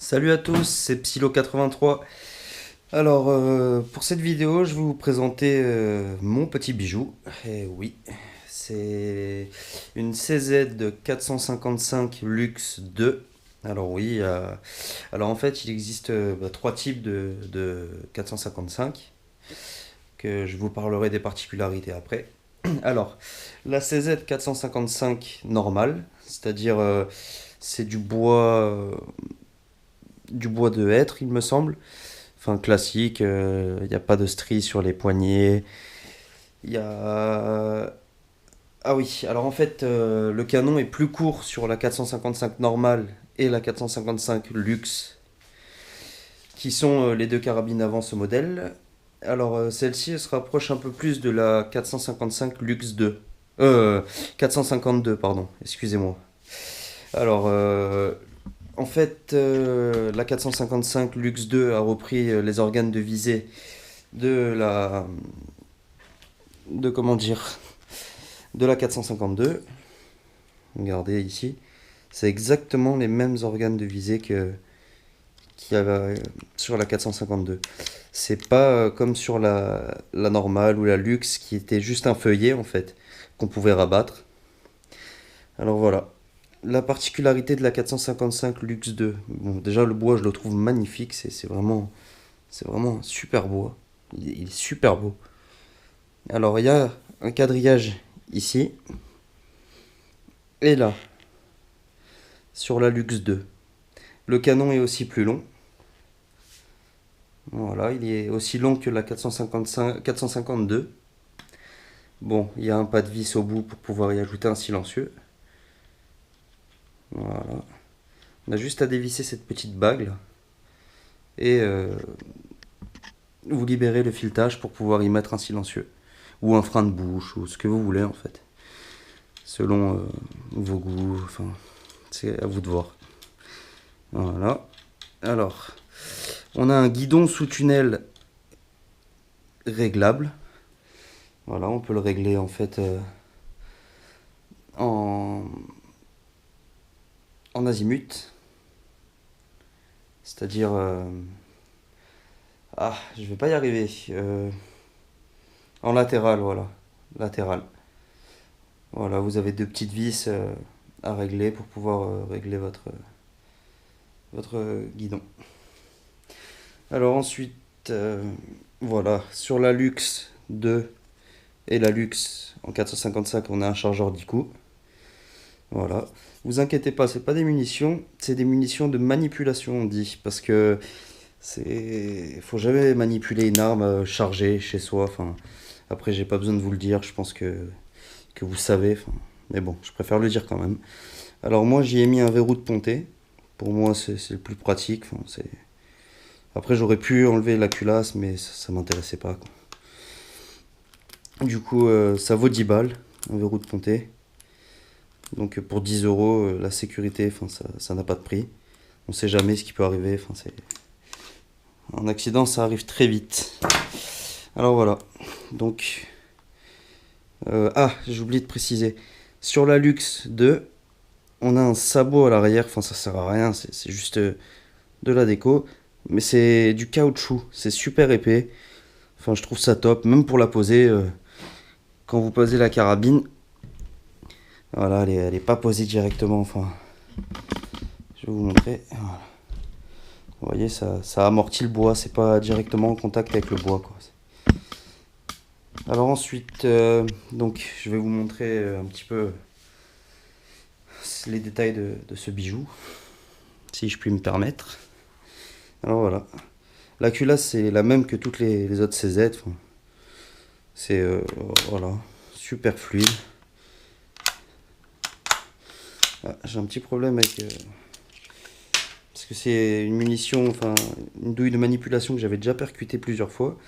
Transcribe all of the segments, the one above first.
Salut à tous, c'est Psylo83. Alors, pour cette vidéo, je vais vous présenter mon petit bijou. Et oui, c'est une CZ 455 Luxe 2. Alors oui, alors en fait, il existe trois types de 455, que je vous parlerai des particularités après. Alors, la CZ 455 normale, c'est-à-dire c'est du bois de hêtre, il me semble. Enfin, classique, il n'y a pas de stries sur les poignets. Il y a... Ah oui, alors en fait, le canon est plus court sur la 455 normale et la 455 luxe, qui sont les deux carabines avant ce modèle. Alors, celle-ci, elle se rapproche un peu plus de la 455 luxe 2. 452, pardon, excusez-moi. Alors, en fait, la 455 Luxe 2 a repris les organes de visée de la, de comment dire, de la 452. Regardez ici, c'est exactement les mêmes organes de visée que qu'il y avait sur la 452. C'est pas comme sur la normale ou la luxe qui était juste un feuillet en fait qu'on pouvait rabattre. Alors voilà. La particularité de la 455 Luxe 2, bon, déjà le bois je le trouve magnifique, c'est vraiment un super bois. Il est super beau. Alors il y a un quadrillage ici et là sur la Luxe 2. Le canon est aussi plus long. Voilà, il est aussi long que la 455, 452. Bon, il y a un pas de vis au bout pour pouvoir y ajouter un silencieux. Voilà. On a juste à dévisser cette petite bague là. Et vous libérez le filetage pour pouvoir y mettre un silencieux. Ou un frein de bouche, ou ce que vous voulez en fait. Selon vos goûts, enfin, c'est à vous de voir. Voilà. Alors, on a un guidon sous tunnel réglable. Voilà, on peut le régler en fait en, en azimut. C'est-à-dire... ah, je vais pas y arriver. En latéral, voilà. Latéral. Voilà, vous avez deux petites vis à régler pour pouvoir régler votre guidon. Alors ensuite, voilà, sur la Luxe 2 et la Luxe en 455, on a un chargeur d'ICO. Voilà. Vous inquiétez pas, c'est pas des munitions, c'est des munitions de manipulation, on dit, parce que faut jamais manipuler une arme chargée chez soi. Enfin, après, j'ai pas besoin de vous le dire, je pense que vous savez. Enfin, mais bon, je préfère le dire quand même. Alors moi, j'y ai mis un verrou de ponté. Pour moi, c'est le plus pratique. Enfin, après, j'aurais pu enlever la culasse, mais ça m'intéressait pas, quoi. Du coup, ça vaut 10 balles, un verrou de ponté. Donc pour 10 euros, la sécurité, enfin, ça n'a pas de prix. On sait jamais ce qui peut arriver. Enfin, un accident, ça arrive très vite. Alors voilà. Donc, j'ai oublié de préciser. Sur la Luxe 2, on a un sabot à l'arrière. Enfin, ça sert à rien. C'est juste de la déco. Mais c'est du caoutchouc. C'est super épais. Enfin, je trouve ça top. Même pour la poser, quand vous posez la carabine, voilà, elle est pas posée directement. Enfin, je vais vous montrer. Voilà. Vous voyez, ça amortit le bois. C'est pas directement en contact avec le bois, quoi. Alors ensuite, donc, je vais vous montrer un petit peu les détails de ce bijou, si je puis me permettre. Alors voilà. La culasse, c'est la même que toutes les autres CZ. Enfin, c'est voilà, super fluide. Ah, j'ai un petit problème avec parce que c'est une munition, enfin une douille de manipulation que j'avais déjà percuté plusieurs fois.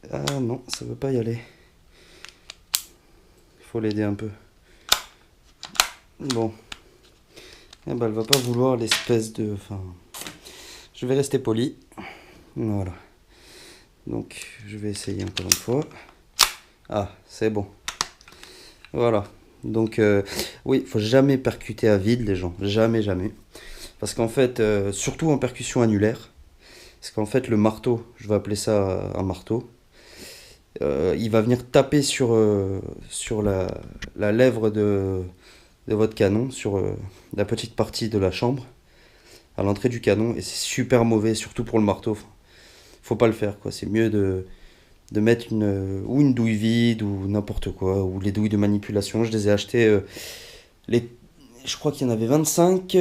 Ah non, ça veut pas y aller. Il faut l'aider un peu. Bon. Eh ben, elle va pas vouloir l'espèce de... Enfin, je vais rester poli. Voilà. Donc, je vais essayer encore une fois. Ah, c'est bon. Voilà. Donc, oui, il faut jamais percuter à vide, les gens. Jamais, jamais. Parce qu'en fait, surtout en percussion annulaire, parce qu'en fait le marteau, je vais appeler ça un marteau, il va venir taper sur la lèvre de votre canon, sur la petite partie de la chambre, à l'entrée du canon, et c'est super mauvais, surtout pour le marteau. Enfin, faut pas le faire, quoi. C'est mieux de mettre ou une douille vide, ou n'importe quoi, ou les douilles de manipulation. Je les ai achetées, les, je crois qu'il y en avait 25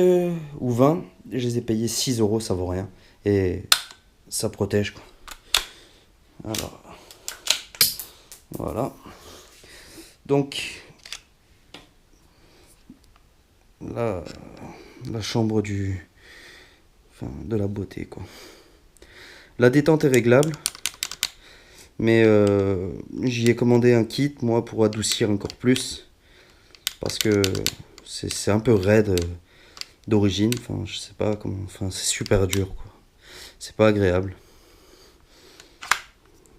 ou 20, je les ai payés 6 euros, ça vaut rien. Et ça protège, quoi. Alors, voilà. Donc, là, la chambre de la beauté, quoi. La détente est réglable, mais j'y ai commandé un kit, moi, pour adoucir encore plus, parce que c'est un peu raide d'origine, enfin, je sais pas comment, enfin, c'est super dur, quoi. C'est pas agréable.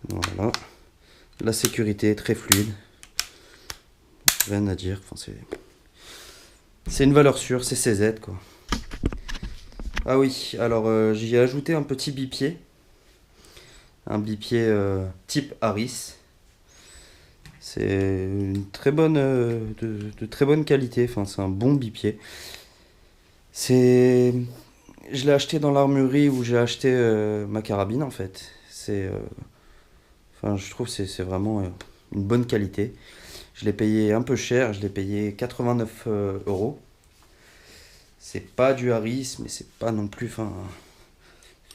Voilà. La sécurité est très fluide. Rien à dire, enfin, c'est une valeur sûre, c'est CZ, quoi. Ah oui, alors j'y ai ajouté un petit bipied. Un bipied type Harris. C'est une très bonne, de très bonne qualité, enfin c'est un bon bipied. C'est, je l'ai acheté dans l'armurerie où j'ai acheté ma carabine en fait. Enfin je trouve que c'est vraiment une bonne qualité. Je l'ai payé un peu cher, je l'ai payé 89 euros. C'est pas du Harris, mais c'est pas non plus, enfin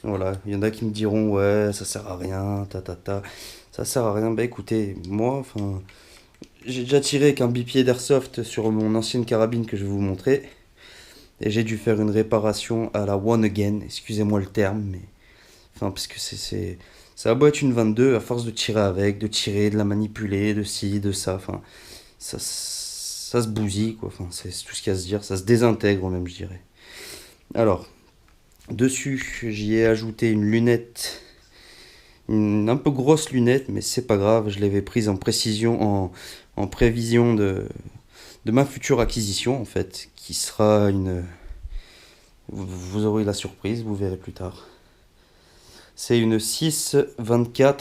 voilà, il y en a qui me diront ouais, ça sert à rien, ta. Ça sert à rien. Bah écoutez, moi, enfin, j'ai déjà tiré avec un bipied d'airsoft sur mon ancienne carabine que je vais vous montrer. Et j'ai dû faire une réparation à la one again, excusez-moi le terme, mais. Enfin, parce que ça a beau être une 22, à force de tirer avec, de tirer, de la manipuler, de ci, de ça, enfin, ça se bousille, quoi. Enfin, c'est tout ce qu'il y a à se dire, ça se désintègre même, je dirais. Alors, dessus, j'y ai ajouté une lunette, une un peu grosse lunette, mais c'est pas grave, je l'avais prise en précision, en prévision de ma future acquisition, en fait, qui sera une. Vous aurez la surprise, vous verrez plus tard. C'est une 6-24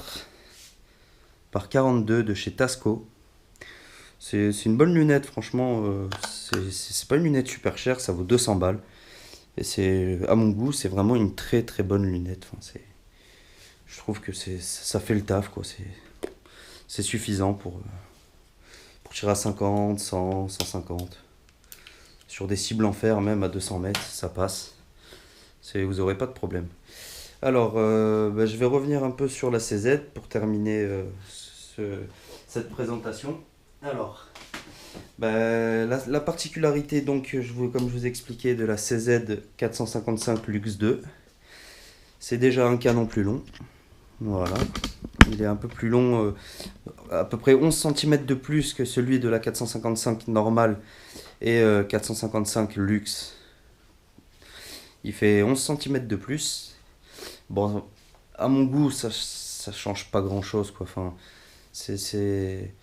par 42 de chez Tasco. C'est une bonne lunette, franchement. C'est pas une lunette super chère, ça vaut 200 balles. Et à mon goût, c'est vraiment une très très bonne lunette. Enfin, je trouve que ça fait le taf, quoi. C'est suffisant pour tirer à 50, 100, 150. Sur des cibles en fer, même à 200 mètres, ça passe. Vous n'aurez pas de problème. Alors, je vais revenir un peu sur la CZ pour terminer cette présentation. Alors, la particularité, donc, comme je vous expliquais, de la CZ 455 Lux 2, c'est déjà un canon plus long. Voilà. Il est un peu plus long, à peu près 11 cm de plus que celui de la 455 normale et 455 Lux. Il fait 11 cm de plus. Bon, à mon goût, ça change pas grand chose, quoi. Enfin, c'est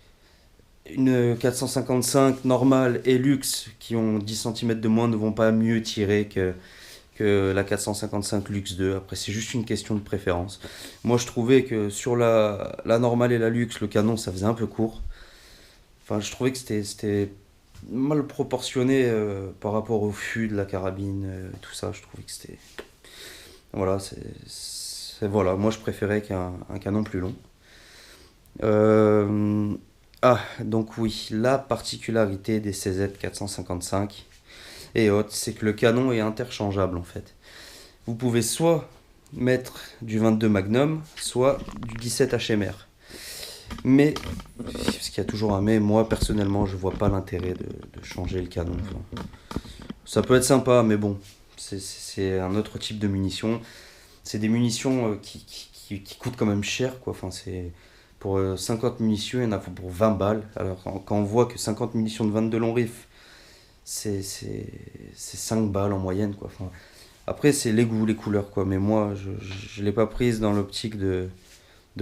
une 455 normale et luxe qui ont 10 cm de moins ne vont pas mieux tirer que la 455 Lux 2. Après, c'est juste une question de préférence. Moi, je trouvais que sur la normale et la luxe, le canon, ça faisait un peu court. Enfin, je trouvais que c'était mal proportionné par rapport au fût de la carabine, tout ça. Je trouvais que c'était. Voilà, voilà, moi je préférais un canon plus long. Donc oui, la particularité des CZ 455 et autres, c'est que le canon est interchangeable en fait. Vous pouvez soit mettre du 22 Magnum, soit du 17 HMR. Mais, parce qu'il y a toujours un mais, moi personnellement je vois pas l'intérêt de changer le canon. Enfin, ça peut être sympa, mais bon, c'est un autre type de munitions. C'est des munitions qui coûtent quand même cher, quoi. Enfin, pour 50 munitions, il y en a pour 20 balles. Alors, quand on voit que 50 munitions de 22 long rifle, c'est 5 balles en moyenne, quoi. Enfin, après, c'est les goûts, les couleurs, quoi. Mais moi, je l'ai pas prise dans l'optique de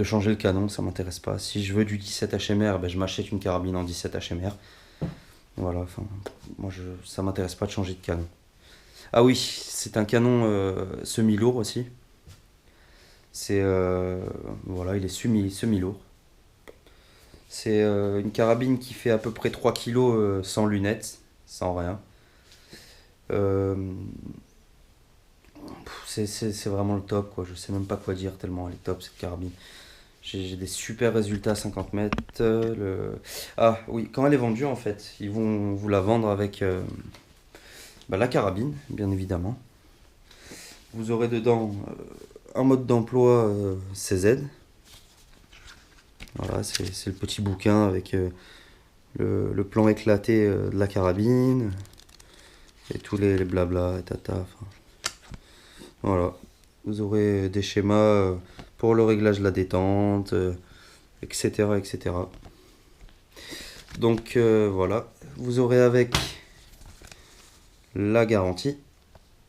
changer le canon, ça m'intéresse pas. Si je veux du 17 HMR, je m'achète une carabine en 17 HMR. Voilà, enfin, moi, ça m'intéresse pas de changer de canon. Ah oui, c'est un canon semi-lourd aussi. C'est voilà, il est semi-lourd. C'est une carabine qui fait à peu près 3 kilos sans lunettes, sans rien. Euh, c'est vraiment le top, quoi. Je sais même pas quoi dire tellement elle est top cette carabine. J'ai des super résultats à 50 mètres. Ah oui, quand elle est vendue en fait, ils vont vous la vendre avec bah, la carabine, bien évidemment. Vous aurez dedans un mode d'emploi CZ. Voilà, c'est le petit bouquin avec le plan éclaté de la carabine et tous les blabla et tata. Enfin, voilà. Vous aurez des schémas pour le réglage de la détente, etc., etc. Donc voilà, vous aurez avec la garantie,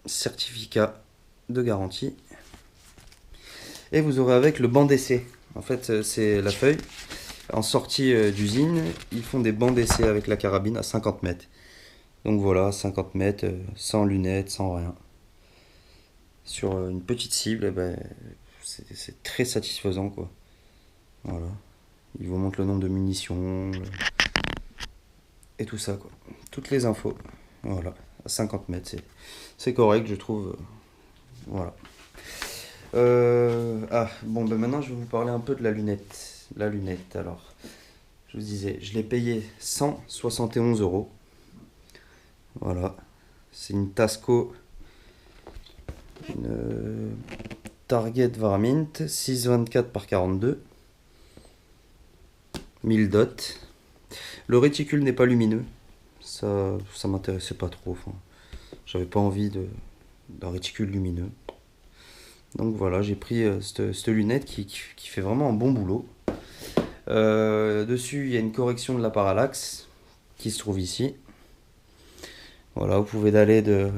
certificat de garantie, et vous aurez avec le banc d'essai. En fait, c'est la feuille. En sortie d'usine, ils font des bancs d'essai avec la carabine à 50 mètres. Donc voilà, 50 mètres, sans lunettes, sans rien. Sur une petite cible, eh ben, c'est très satisfaisant, quoi. Voilà. Ils vous montrent le nombre de munitions et tout ça, quoi. Toutes les infos. Voilà. À 50 mètres, c'est correct, je trouve. Voilà. Ah, bon, ben maintenant, je vais vous parler un peu de la lunette. La lunette, alors. Je vous disais, je l'ai payé 171 euros. Voilà. C'est une Tasco, une Target Varmint 624 par 42. 1000 dots. Le réticule n'est pas lumineux. Ça m'intéressait pas trop. Enfin, j'avais pas envie d'un réticule lumineux. Donc voilà, j'ai pris cette lunette qui fait vraiment un bon boulot. Dessus, il y a une correction de la parallaxe qui se trouve ici. Voilà, vous pouvez aller de...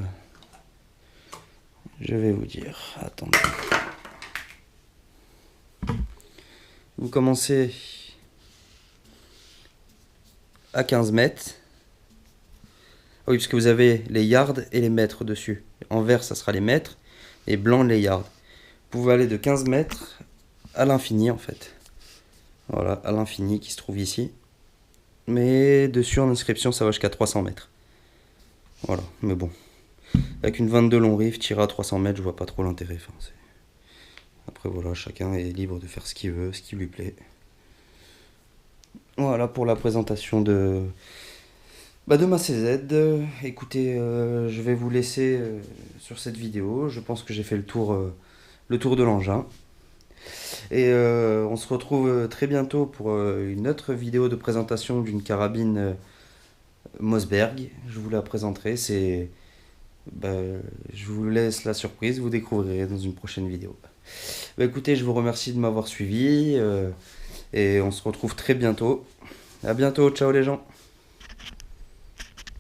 Je vais vous dire, attendez. Vous commencez à 15 mètres. Oui, parce que vous avez les yards et les mètres dessus. En vert, ça sera les mètres, et blanc, les yards. Vous pouvez aller de 15 mètres à l'infini, en fait. Voilà, à l'infini qui se trouve ici. Mais dessus, en inscription, ça va jusqu'à 300 mètres. Voilà, mais bon. Avec une 22 long riff, tirer à 300 mètres, je vois pas trop l'intérêt. Enfin, après, voilà, chacun est libre de faire ce qu'il veut, ce qui lui plaît. Voilà pour la présentation de ma CZ. Écoutez, je vais vous laisser sur cette vidéo. Je pense que j'ai fait le tour de l'engin. Et on se retrouve très bientôt pour une autre vidéo de présentation d'une carabine Mossberg. Je vous la présenterai. Bah, je vous laisse la surprise. Vous découvrirez dans une prochaine vidéo. Bah, écoutez, je vous remercie de m'avoir suivi. Et on se retrouve très bientôt. À bientôt. Ciao les gens.